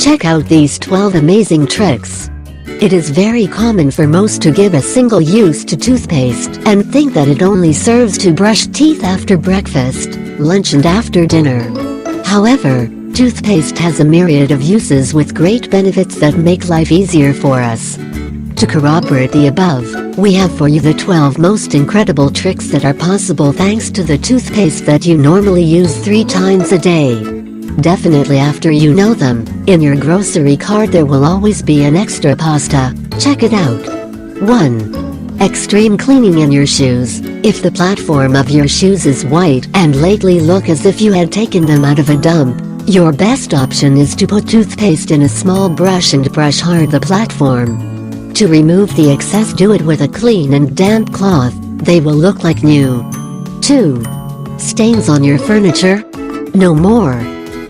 Check out these 12 amazing tricks. It is very common for most to give a single use to toothpaste and think that it only serves to brush teeth after breakfast, lunch and after dinner. However, toothpaste has a myriad of uses with great benefits that make life easier for us. To corroborate the above, we have for you the 12 most incredible tricks that are possible thanks to the toothpaste that you normally use 3 times a day. Definitely after you know them, in your grocery cart there will always be an extra pasta. Check it out. 1. Extreme cleaning in your shoes. If the platform of your shoes is white and lately look as if you had taken them out of a dump, your best option is to put toothpaste in a small brush and brush hard the platform. To remove the excess, do it with a clean and damp cloth. They will look like new. 2. Stains on your furniture? No more.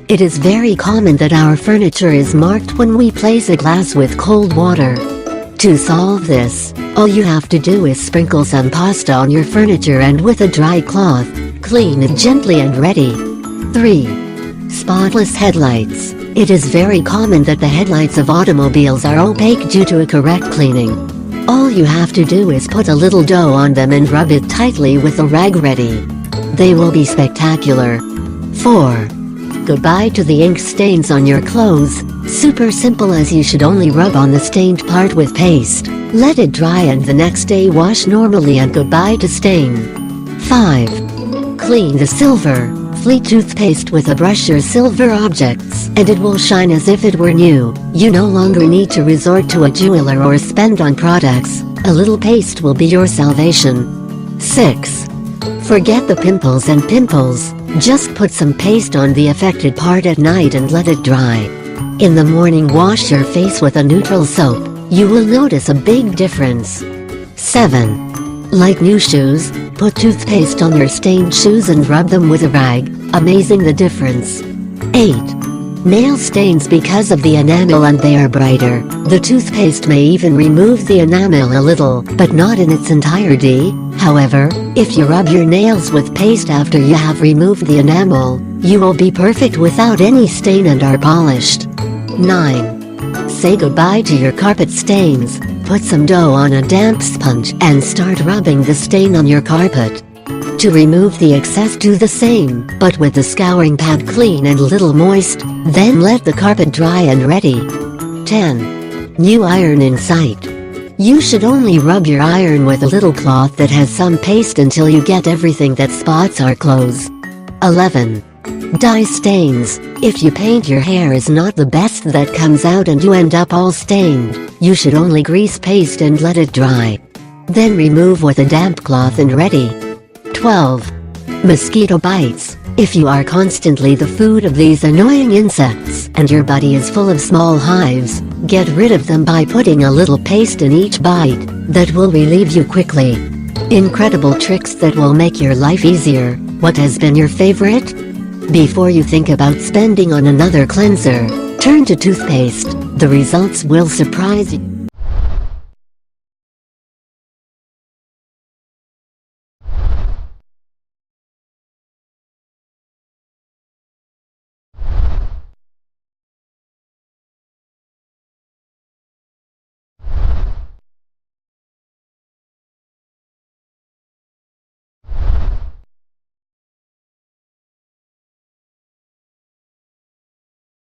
It is very common that our furniture is marked when we place a glass with cold water. To solve this, all you have to do is sprinkle some pasta on your furniture and with a dry cloth, clean it gently and ready. 3. Spotless headlights. It is very common that the headlights of automobiles are opaque due to a correct cleaning. All you have to do is put a little dough on them and rub it tightly with a rag ready. They will be spectacular. 4. Goodbye to the ink stains on your clothes. Super simple, as you should only rub on the stained part with paste. Let it dry and the next day wash normally and goodbye to stain. 5. Clean the silver. Fleet toothpaste with a brush your silver objects and it will shine as if it were new. You no longer need to resort to a jeweler or spend on products. A little paste will be your salvation. 6. Forget the pimples and pimples. Just put some paste on the affected part at night and let it dry. In the morning, wash your face with a neutral soap. You will notice a big difference. 7. Like new shoes, put toothpaste on your stained shoes and rub them with a rag. Amazing the difference. 8. Nail stains because of the enamel and they are brighter. The toothpaste may even remove the enamel a little, but not in its entirety. However, if you rub your nails with paste after you have removed the enamel, you will be perfect without any stain and are polished. 9. Say goodbye to your carpet stains. Put some dough on a damp sponge and start rubbing the stain on your carpet. To remove the excess, do the same, but with the scouring pad clean and little moist, then let the carpet dry and ready. 10. New iron in sight. You should only rub your iron with a little cloth that has some paste until you get everything that spots our clothes. 11. Dye stains. If you paint, your hair is not the best that comes out and you end up all stained. You should only grease paste and let it dry. Then remove with a damp cloth and ready. 12. Mosquito bites. If you are constantly the food of these annoying insects and your body is full of small hives, get rid of them by putting a little paste in each bite. That will relieve you quickly. Incredible tricks that will make your life easier. What has been your favorite? Before you think about spending on another cleanser, turn to toothpaste. The results will surprise you.